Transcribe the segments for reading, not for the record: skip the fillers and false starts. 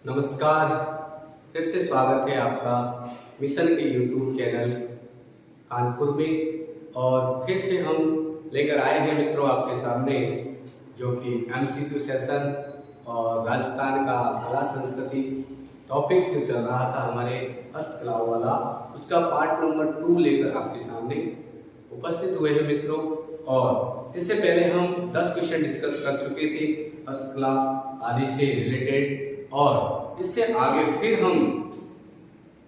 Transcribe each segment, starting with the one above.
नमस्कार। फिर से स्वागत है आपका मिशन के यूट्यूब चैनल कानपुर में। और फिर से हम लेकर आए हैं मित्रों आपके सामने जो कि एमसीक्यू सेशन और राजस्थान का कला संस्कृति टॉपिक जो चल रहा था हमारे हस्तकलाओं वाला, उसका पार्ट नंबर 2 लेकर आपके सामने उपस्थित हुए हैं मित्रों। और इससे पहले हम 10 क्वेश्चन डिस्कस कर चुके थे हस्तकला आदि से रिलेटेड, और इससे आगे फिर हम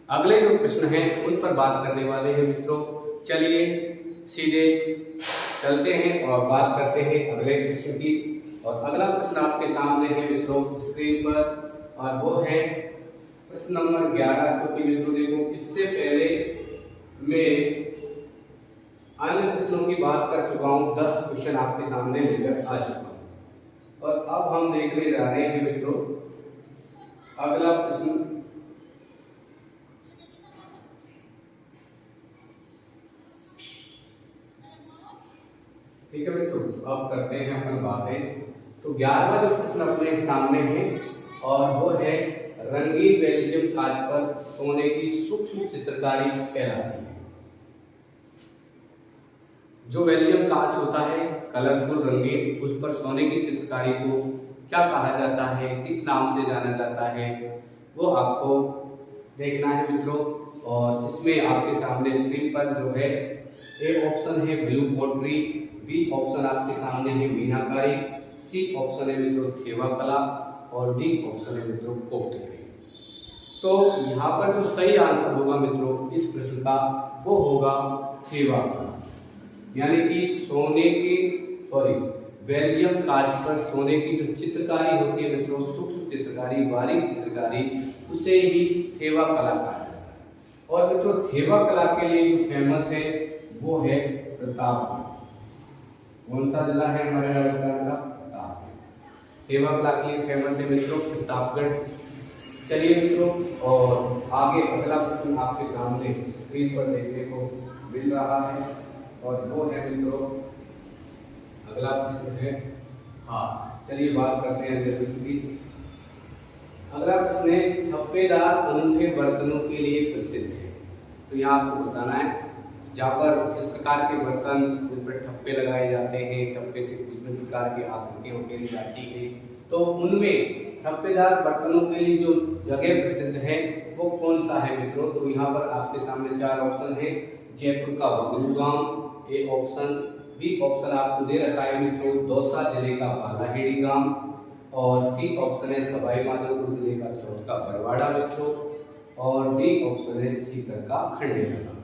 अगले जो प्रश्न हैं उन पर बात करने वाले हैं मित्रों। चलिए सीधे चलते हैं और बात करते हैं अगले प्रश्न की। और अगला प्रश्न आपके सामने है मित्रों स्क्रीन पर, और वो है प्रश्न नंबर 11। क्योंकि मित्रों देखो, इससे पहले मैं अन्य प्रश्नों की बात कर चुका हूँ, 10 क्वेश्चन आपके सामने लेकर आ चुका हूँ। और अब हम देखने जा रहे हैं मित्रों अगला प्रश्न। ठीक है मित्रों, अब करते हैं अपन बातें। तो 11वां जो प्रश्न अपने सामने है, और वो है रंगीन बेल्जियम कांच पर सोने की सूक्ष्म चित्रकारी कहलाती है। जो बेल्जियम कांच होता है कलरफुल रंगीन, उस पर सोने की चित्रकारी को क्या कहा जाता है, किस नाम से जाना जाता है, वो आपको देखना है मित्रों। और इसमें आपके सामने स्क्रीन पर जो है ए ऑप्शन है ब्लू पोट्री, बी ऑप्शन आपके सामने है मीनाकारी, सी ऑप्शन है मित्रों थेवा कला, और डी ऑप्शन है मित्रों कोफ्तगिरी। तो यहाँ पर जो सही आंसर होगा मित्रों इस प्रश्न का, वो होगा थेवा कला। यानी कि सोने की बेल्जियम कांच पर सोने की जो चित्रकारी होती है मित्रों, सूक्ष्म चित्रकारी, बारीक चित्रकारी, उसे ही थेवा कला कहा जाता है। और मित्रों थेवा कला के लिए जो फेमस है वो है प्रतापगढ़। कौन सा जिला है हमारे राजस्थान का? प्रतापगढ़। थेवा कला के लिए फेमस है मित्रों प्रतापगढ़। चलिए मित्रों, और आगे अगला प्रश्न आपके सामने स्क्रीन पर देखने को मिल रहा है, और वो है मित्रों अगला प्रश्न है। चलिए बात करते हैं अगले प्रश्न की। अगला प्रश्न है ठप्पेदार अनूठे बर्तनों के लिए प्रसिद्ध है। तो यहाँ आपको बताना है जहाँ पर इस प्रकार के बर्तन उन पर ठप्पे लगाए जाते हैं, ठप्पे से विभिन्न प्रकार की आकृतियां उकेरी जाती है, तो उनमें ठप्पेदार बर्तनों के लिए जो जगह प्रसिद्ध है वो कौन सा है मित्रों? तो यहाँ पर आपके सामने 4 ऑप्शन है। जयपुर का बगरू गांव ए ऑप्शन, बी ऑप्शन आपको दे रखा है मित्रों दौसा जिले का बालाहेड़ी गांव, और सी ऑप्शन है सवाई माधोपुर जिले का चौथ का बरवाड़ा मित्रों, और डी ऑप्शन है सीकर का खंडेरा गांव।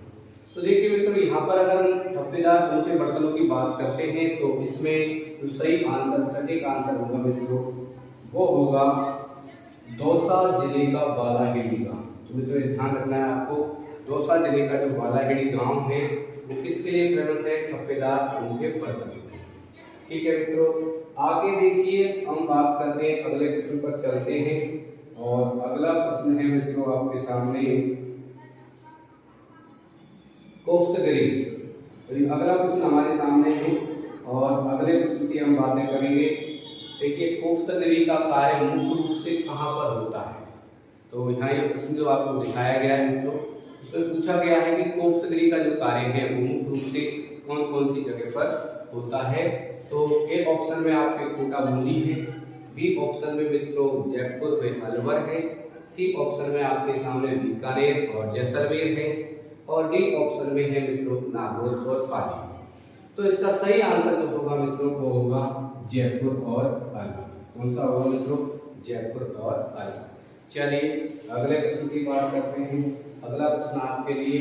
तो देखिए मित्रों यहाँ पर अगर हम ठप्पेदार अनूठे बर्तनों की बात करते हैं तो इसमें जो सही आंसर, सटीक आंसर होगा मित्रों वो होगा दौसा जिले का बालाहेड़ी गांव। तो मित्रों ध्यान रखना है आपको, दौसा जिले का जो बालाहेड़ी गांव है वो किसके लिए फेमस है? ठप्पेदार अनूठे बर्तन। ठीक है मित्रों, आगे देखिए हम बात करते हैं अगले प्रश्न पर चलते हैं। और अगला प्रश्न है मित्रों आपके सामने कोफ्तगिरी। तो अगला प्रश्न हमारे सामने है, और अगले प्रश्न की हम बातें करेंगे। देखिए कोफ्तगिरी का कार्य मुख्य रूप से कहाँ पर होता है? तो यहाँ ये प्रश्न जो आपको दिखाया गया है मित्रों, इसमें पूछा गया है कि कोफ्तगिरी का जो कार्य है वो मुख्य रूप से कौन कौन सी जगह पर होता है? तो ए ऑप्शन में आपके कोटा बूंदी है, बी ऑप्शन में मित्रों जयपुर में अलवर है, सी ऑप्शन में आपके सामने बीकानेर और जैसलमेर है, और डी ऑप्शन में है मित्रों नागौर और पाली। तो इसका सही आंसर जो होगा मित्रों वो होगा जयपुर और अलवर। कौन सा होगा मित्रों? जयपुर और अलवर। चलिए अगले प्रश्न की बात करते हैं। अगला प्रश्न आपके लिए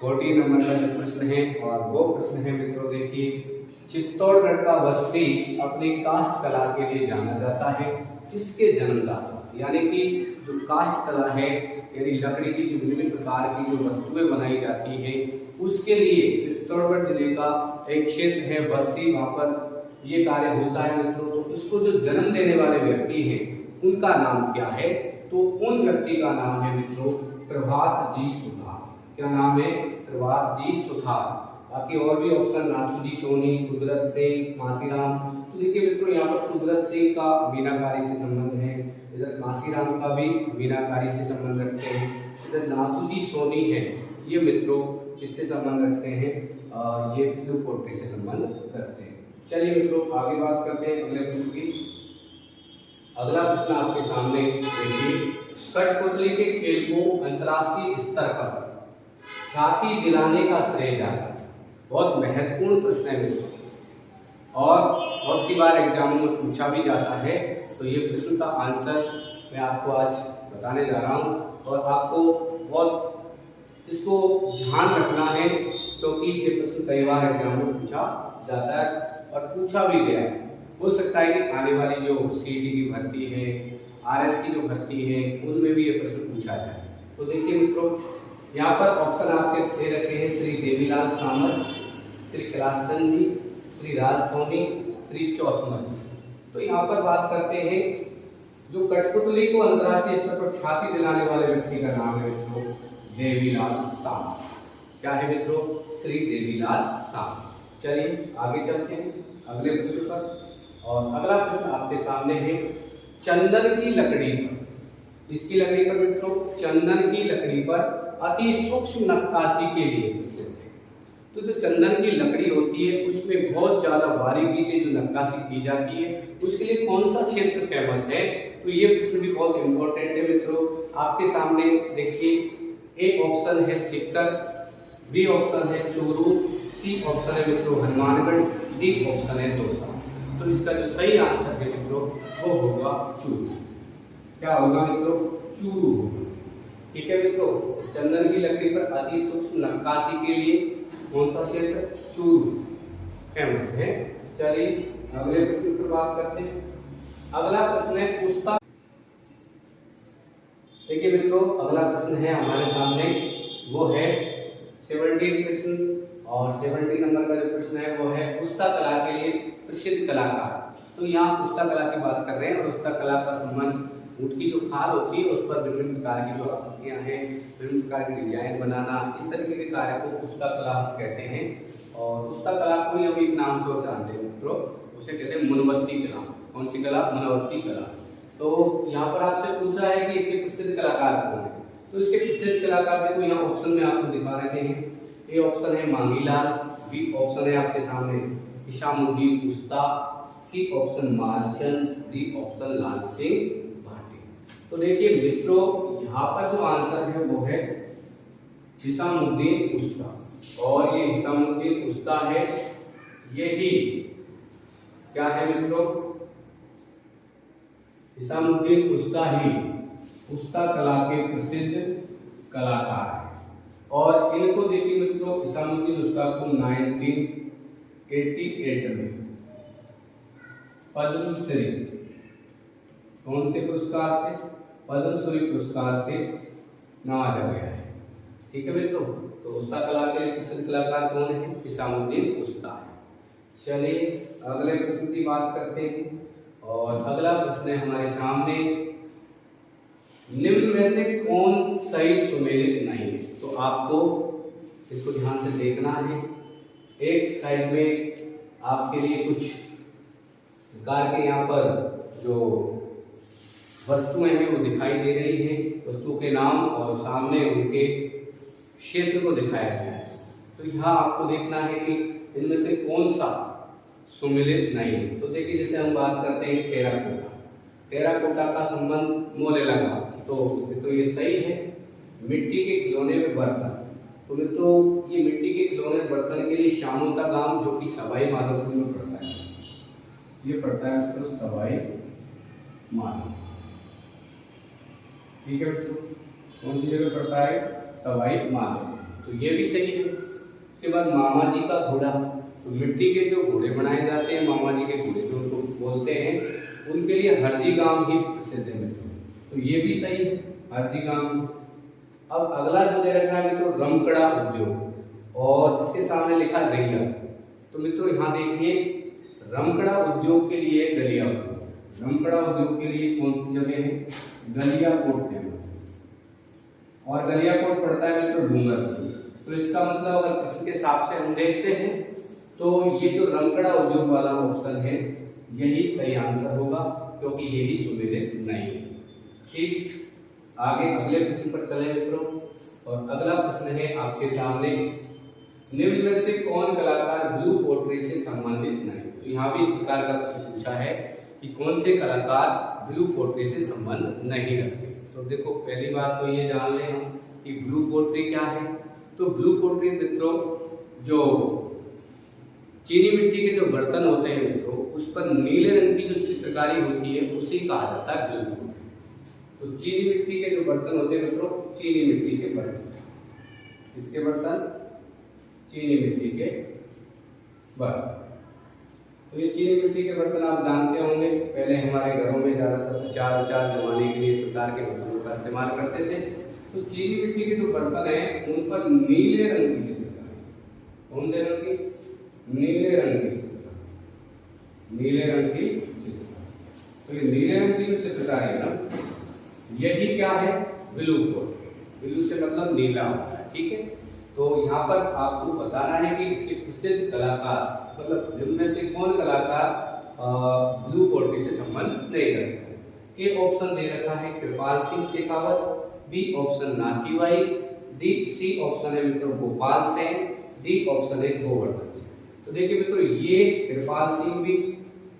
14 नंबर का जो प्रश्न है, और वो प्रश्न है मित्रों देखिए चित्तौड़गढ़ का बस्ती अपनी काष्ठ कला के लिए जाना जाता है, किसके जन्मदाता? यानी कि जो काष्ठ कला है यानी लकड़ी की जो विभिन्न प्रकार की जो वस्तुएं बनाई जाती हैं उसके लिए चित्तौड़गढ़ जिले का एक क्षेत्र है बस्ती, वहां पर ये कार्य होता है मित्रों। तो इसको जो जन्म देने वाले व्यक्ति हैं उनका नाम क्या है? तो उन व्यक्ति का नाम है मित्रों प्रभात जी सुथार। क्या नाम है? प्रभात जी सुथार। बाकी और भी ऑप्शन नाथू जी सोनी, कुदरत सिंह, मासीराम, तो देखिए मित्रों यहाँ पर कुदरत सिंह का मीनाकारी से संबंध है, इधर कांसीराम का भी मीनाकारी से संबंध रखते हैं, इधर नाथूजी सोनी है, ये मित्रों किससे संबंध रखते हैं, ये ब्लू पोट्री से संबंध रखते हैं। चलिए मित्रों आगे बात करते हैं अगले प्रश्न की। अगला प्रश्न आपके सामने देखिए, कठपुतली के खेल को अंतर्राष्ट्रीय स्तर पर ख्याति दिलाने का श्रेय जाता है। बहुत महत्वपूर्ण प्रश्न है मित्रों और बहुत सी बार एग्जाम में पूछा भी जाता है, तो ये प्रश्न का आंसर मैं आपको आज बताने जा रहा हूँ और आपको बहुत इसको ध्यान रखना है क्योंकि ये प्रश्न कई बार एग्जाम में पूछा जाता है और पूछा भी गया है। हो सकता है कि आने वाली जो सीईटी की भर्ती है, आरएस की जो भर्ती है, उनमें भी ये प्रश्न पूछा जाए। तो देखिए मित्रों यहाँ पर ऑप्शन आपके दे रखे हैं, श्री देवीलाल सामंत, श्री कैलाशचंद जी, श्री राज सोनी, श्री चौथमल। तो यहाँ पर बात करते हैं जो कठपुतली को अंतर्राष्ट्रीय स्तर पर ख्याति दिलाने वाले व्यक्ति का नाम है मित्रों देवीलाल सामंत। क्या है मित्रों? श्री देवीलाल सामंत। चलिए आगे चलते हैं अगले प्रश्न पर और अगला प्रश्न आपके सामने है चंदन की लकड़ी पर, इसकी लकड़ी पर मित्रों चंदन की लकड़ी पर अति सूक्ष्म नक्काशी के लिए प्रसिद्ध है। तो जो चंदन की लकड़ी होती है उसमें बहुत ज्यादा बारीकी से जो नक्काशी की जाती है उसके लिए कौन सा क्षेत्र फेमस है? तो ये प्रश्न भी बहुत इंपॉर्टेंट है मित्रों। आपके सामने देखिए, ए ऑप्शन है सीकर, बी ऑप्शन है चूरू, सी ऑप्शन है मित्रों हनुमानगढ़, डी ऑप्शन है दौसा। तो इसका जो सही आंसर है मित्रों वो होगा चूरू। क्या होगा मित्रों? चूरू होगा। ठीक है मित्रों, चंदन की लकड़ी पर अति सूक्ष्म नक्काशी के लिए कौन सा क्षेत्र? चूरू फेमस है। चलिए अगले प्रश्न पर बात करते हैं। अगला प्रश्न है पुस्तक। देखिए मित्रों अगला प्रश्न है हमारे सामने, वो है 17 प्रश्न और 17 नंबर का जो प्रश्न है वो है पुस्तक कला के लिए प्रसिद्ध कलाकार। तो यहाँ पुस्तक कला की बात कर रहे हैं और पुस्तक कला का संबंध ऊँट की जो खाल होती है उस पर विभिन्न प्रकार की जो आकृतियाँ हैं, विभिन्न प्रकार की डिजाइन बनाना, इस तरीके के कार्य को पुस्तक कला कहते हैं। और पुस्तक कला को ही हम एक नाम से और जानते हैं मित्रों, उसे कहते हैं मुनवत्ती कला। कौन सी कला? मुनवत्ती कला। तो यहाँ पर आपसे पूछा है कि इसके प्रसिद्ध कलाकार कौन है, तो इसके प्रसिद्ध कलाकार देखो यहाँ ऑप्शन में आपको दिखा रहे हैं। ए ऑप्शन है मांगीलाल, बी ऑप्शन है आपके सामने Hishamuddin Usta, C option Malchand, D option Lal Singh. तो देखिए मित्रों यहाँ पर जो आंसर है वो है हिशामुद्दीन उस्ता और ये हिशामुद्दीन उस्ता है, यही क्या है मित्रों? हिशामुद्दीन उस्ता ही उस्ता कला के प्रसिद्ध कलाकार है। और इनको देखिए मित्रों हिशामुद्दीन उस्ता को 1988 में पद्मश्री, कौन से पुरस्कार से? पद्मश्री पुरस्कार से नवाजा गया है। ठीक है मित्रों, तो उस्ता कला के प्रसिद्ध कलाकार कौन है? हिशामुद्दीन उस्ता है। चलिए अगले प्रश्न की बात करते हैं और अगला प्रश्न है हमारे सामने, निम्न में से कौन सही सुमेलित नहीं है? तो आपको इसको ध्यान से देखना है। एक साइड में आपके लिए कुछ प्रकार के यहाँ पर जो वस्तुएं हैं वो दिखाई दे रही हैं, वस्तु के नाम और सामने उनके क्षेत्र को दिखाया गया है। तो यहाँ आपको देखना है कि इनमें से कौन सा सुमेलित नहीं है। तो देखिए जैसे हम बात करते हैं टेराकोटा, टेराकोटा का संबंध मोलेला का, तो मित्रों ये सही है। मिट्टी के खिलौने में बर्तन, तो मित्रों ये मिट्टी के खिलौने बर्तन के लिए शामुता गांव जो कि सवाई माधोपुर में पड़ता है, ये पड़ता है मित्रों सवाई माधोपुर। ठीक है मित्रों, कौन सी जगह पड़ता है? सवाई माधोपुर। तो ये भी सही है। उसके बाद मामा जी का घोड़ा, तो मिट्टी के जो घोड़े बनाए जाते हैं, मामा जी के घोड़े जो उनको बोलते हैं, उनके लिए हरजी गांव ही प्रसिद्ध है मित्रों। तो ये भी सही है, हरजी गांव। अब अगला जो दे रखा है मित्रों रमकड़ा उद्योग और इसके सामने लिखा गलिया। तो मित्रों यहाँ देखिए रमकड़ा उद्योग के लिए गलिया उद्योग, रमकड़ा उद्योग के लिए कौन सी जगह है? गलियाकोट फेमस है और गलियाकोट पड़ता है मित्रों डूंगरपुर। तो इसका मतलब अगर प्रश्न के हिसाब से हम देखते हैं तो ये जो रमकड़ा उद्योग वाला ऑप्शन है यही सही आंसर होगा, क्योंकि ये भी सुमेलित नहीं है। ठीक, आगे अगले प्रश्न पर चले मित्रों। और अगला प्रश्न है आपके सामने, निम्न में से कौन कलाकार ब्लू पोट्री से संबंधित नहीं। तो यहाँ भी इस प्रकार का प्रश्न पूछा है कि कौन से कलाकार ब्लू पोट्री से संबंध नहीं रखते। तो देखो, पहली बात तो ये जान लें हम कि ब्लू पोट्री क्या है। तो ब्लू पोट्री मित्रों, जो चीनी मिट्टी के जो बर्तन होते हैं मित्रों, उस पर नीले रंग की जो चित्रकारी होती है उसी कहा जाता है ब्लू पोट्री। तो चीनी मिट्टी के जो बर्तन होते हैं मित्रों, चीनी मिट्टी के बर्तन, इसके बर्तन चीनी मिट्टी के बर्तन। तो ये चीनी मिट्टी के बर्तन आप जानते होंगे, पहले हमारे घरों में ज़्यादातर अचार जमाने के लिए इस प्रकार के बर्तनों का इस्तेमाल करते थे। तो चीनी मिट्टी के जो बर्तन हैं उन पर नीले रंग की चित्रकारी, कौन से रंग की? नीले रंग की चित्रकारी, नीले रंग की चित्रकारी। तो ये नीले रंग की जो चित्रकारी है ना, यही क्या है? Blue pottery. ब्लू से मतलब नीला होता है, ठीक है। तो यहाँ पर आपको बताना है कि इसके प्रसिद्ध कलाकार, मतलब जिनमें से कौन कलाकार ब्लू पोट्री से संबंध नहीं रखते। ए ऑप्शन दे रखा है Kripal Singh Shekhawat, B option Nathi Bai, C option है मित्रों गोपाल सेन, डी ऑप्शन है गोवर्धन सेन। तो देखिए मित्रों, ये कृपाल सिंह भी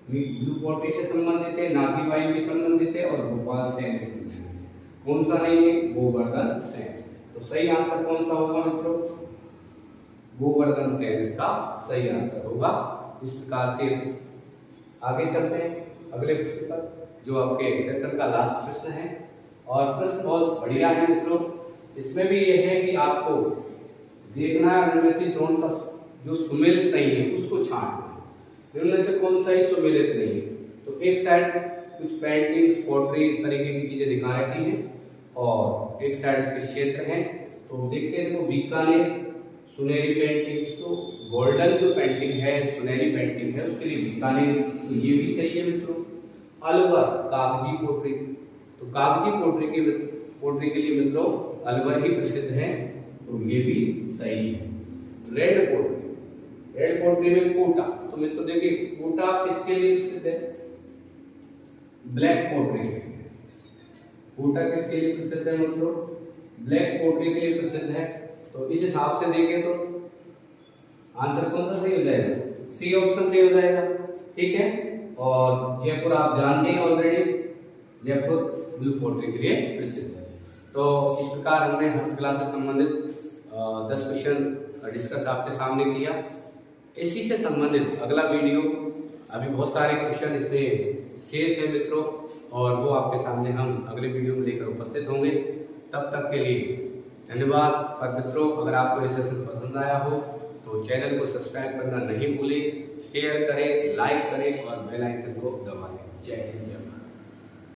ब्लू पोट्री से संबंधित है, नाथी बाई भी संबंधित है और गोपाल सेन भी संबंधित है। कौन सा नहीं है? गोवर्धन सेन। तो सही आंसर कौन सा होगा मित्रों? गोवर्धन सेन इसका सही आंसर होगा। इस प्रकार से आगे चलते हैं अगले प्रश्न पर, जो आपके सेशन का लास्ट प्रश्न है। और प्रश्न बहुत बढ़िया है मित्रों, इसमें भी यह है कि आपको देखना है उनमें से कौन सा जो सुमेलित नहीं है उसको छांटना है। उनमें से कौन सा ही सुमेलित नहीं है। तो एक साइड कुछ पेंटिंग्स, पोट्री, इस तरीके की चीजें दिखा रखी हैं और एक साइड उसके क्षेत्र हैं। तो देखते हैं, देखो बीकानेर सुनहरी पेंटिंग्स, तो गोल्डन जो पेंटिंग है, सुनहरी पेंटिंग है, उसके लिए बीकानेर, तो ये भी सही है मित्रों। अलवर कागजी पोट्री, तो कागजी पोट्री के लिए मित्रों अलवर ही प्रसिद्ध है, तो ये भी सही है। रेड पोट्री में कोटा, तो मित्रों देखिए कोटा किसके लिए प्रसिद्ध है? Black pottery. कोटा किसके लिए प्रसिद्ध है मित्रों? ब्लैक पोट्री के लिए प्रसिद्ध है। तो इस हिसाब से देखें तो आंसर कौन सा सही हो जाएगा? सी ऑप्शन सही हो जाएगा, ठीक है। और जयपुर आप जानते हैं ऑलरेडी, जयपुर ब्लू पोट्री के लिए प्रसिद्ध है। तो इस प्रकार हमने हस्तकला से संबंधित 10 क्वेश्चन डिस्कस आपके सामने किया। इसी से संबंधित अगला वीडियो, अभी बहुत सारे क्वेश्चन इसमें शेष है मित्रों, और वो आपके सामने हम अगले वीडियो में लेकर उपस्थित होंगे। तब तक के लिए धन्यवाद। और मित्रों, अगर आपको ये सेशन पसंद आया हो तो चैनल को सब्सक्राइब करना नहीं भूलें, शेयर करें, लाइक करें और बेल आइकन को दबाएं। जय हिंद, जय भारत।